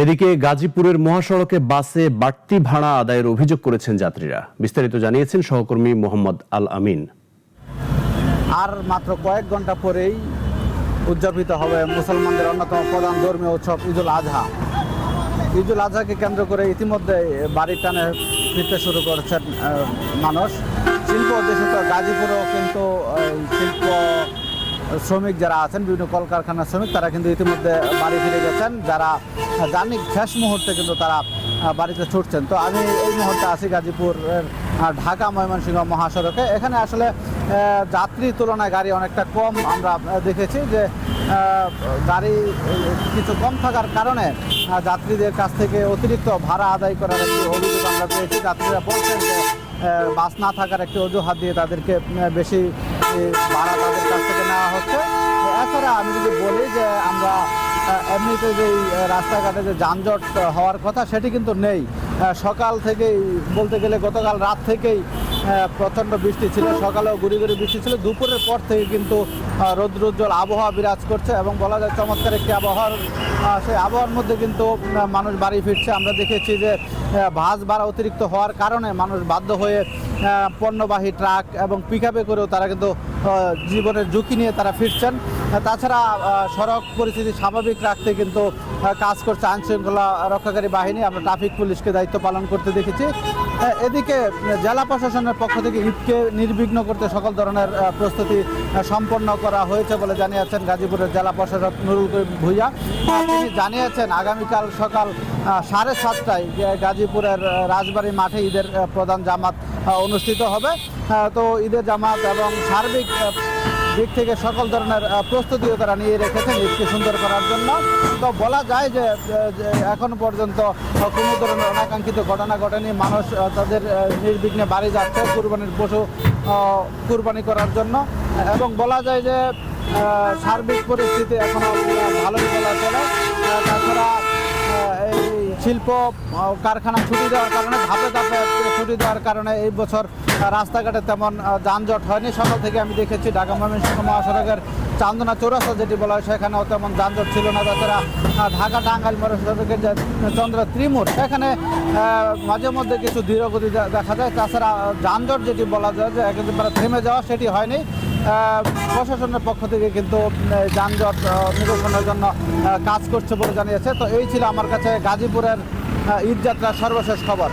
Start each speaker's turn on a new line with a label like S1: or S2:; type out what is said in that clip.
S1: এদিকে গাজীপুরের মহাসড়কে বাসে বাড়তি ভাড়া আদায়ের অভিযোগ করেছেন যাত্রীরা। বিস্তারিত জানিয়েছেন সহকর্মী মোহাম্মদ আল আমিন।
S2: আর মাত্র কয়েক ঘন্টা পরেই উদযাপিত হবে মুসলমানদের অন্যতম প্রধান ধর্মীয় উৎসব ঈদুল আজহা। ঈদুল আজহাকে কেন্দ্র করে ইতিমধ্যে বাড়ির টানে ফিরতে শুরু করেছেন মানুষ। শিল্প অধ্যুষিত গাজীপুরেও কিন্তু শিল্প শ্রমিক যারা আছেন, বিভিন্ন কলকারখানার শ্রমিক, তারা কিন্তু ইতিমধ্যে বাড়ি ফিরে গেছেন। যারা জার্নির শেষ মুহূর্তে কিন্তু তারা বাড়িতে ছুটছেন। তো আমি এই মুহূর্তে আছি গাজীপুরের ঢাকা ময়মনসিংহ মহাসড়কে। এখানে আসলে যাত্রীর তুলনায় গাড়ি অনেকটা কম আমরা দেখেছি, যে গাড়ি কিছু কম থাকার কারণে যাত্রীদের কাছ থেকে অতিরিক্ত ভাড়া আদায় করার একটি অভিযোগ আমরা পেয়েছি। যাত্রীরা বলছেন যে বাস না থাকার একটি অজুহাত দিয়ে তাদেরকে বেশি ভাড়া তাদের কাছ থেকে নেওয়া হচ্ছে। এছাড়া আমি যদি বলি যে আমরা এমনিতে যেই রাস্তাঘাটে যে যানজট হওয়ার কথা সেটি কিন্তু নেই। সকাল থেকেই বলতে গেলে গতকাল রাত থেকেই প্রচণ্ড বৃষ্টি ছিল, সকালেও গুড়ি গুড়ি বৃষ্টি ছিল। দুপুরের পর থেকে কিন্তু রৌদ্রোজ্জ্বল আবহাওয়া বিরাজ করছে এবং বলা যায় চমৎকার একটি আবহাওয়ার। সেই আবহাওয়ার মধ্যে কিন্তু মানুষ বাড়ি ফিরছে। আমরা দেখেছি যে বাস ভাড়া অতিরিক্ত হওয়ার কারণে মানুষ বাধ্য হয়ে পণ্যবাহী ট্রাক এবং পিকআপে করেও তারা কিন্তু জীবনের ঝুঁকি নিয়ে তারা ফিরছেন। তাছাড়া সড়ক পরিস্থিতি স্বাভাবিক রাখতে কিন্তু কাজ করছে আইনশৃঙ্খলা রক্ষাকারী বাহিনী। আমরা ট্রাফিক পুলিশকে দায়িত্ব পালন করতে দেখেছি। এদিকে জেলা প্রশাসনের পক্ষ থেকে ঈদকে নির্বিঘ্ন করতে সকল ধরনের প্রস্তুতি সম্পন্ন করা হয়েছে বলে জানিয়েছেন গাজীপুরের জেলা প্রশাসক নুরুল করিম ভূঁইয়া। তিনি জানিয়েছেন আগামীকাল সকাল 7:30টায় গাজীপুরের রাজবাড়ী মাঠে ঈদের প্রধান জামাত অনুষ্ঠিত হবে। তো ঈদের জামাত এবং সার্বিক দিক থেকে সকল ধরনের প্রস্তুতিও তারা নিয়ে রেখেছেন ঈদকে সুন্দর করার জন্য। তো বলা যায় যে এখন পর্যন্ত কোনো ধরনের অনাকাঙ্ক্ষিত ঘটনা ঘটেনি। মানুষ তাদের নির্বিঘ্নে বাড়ি যাচ্ছে কুরবানির পশু কুরবানি করার জন্য, এবং বলা যায় যে সার্বিক পরিস্থিতি এখনও ভালোই বলা চলে। তাছাড়া এই শিল্প কারখানা ছুটি দেওয়ার কারণে, ধাপে ধাপে ছুটি দেওয়ার কারণে এই বছর রাস্তাঘাটে তেমন যানজট হয়নি। সকাল থেকে আমি দেখেছি ঢাকা ময়মনসিংহ মহাসড়কের চান্দনা চৌরাস্তা যেটি বলা হয় সেখানেও তেমন যানজট ছিল না। তাছাড়া ঢাকা টাঙ্গাইল মহাসড়কের যে চন্দ্র ত্রিমুর সেখানে মাঝে মধ্যে কিছু ধীরগতি দেখা যায়। তাছাড়া যানজট যেটি বলা যায় যে একেবারে থেমে যাওয়া সেটি হয়নি। প্রশাসনের পক্ষ থেকে কিন্তু যানজট নিরসনের জন্য কাজ করছে বলে জানিয়েছে। তো এই ছিল আমার কাছে গাজীপুরের ঈদযাত্রার সর্বশেষ খবর।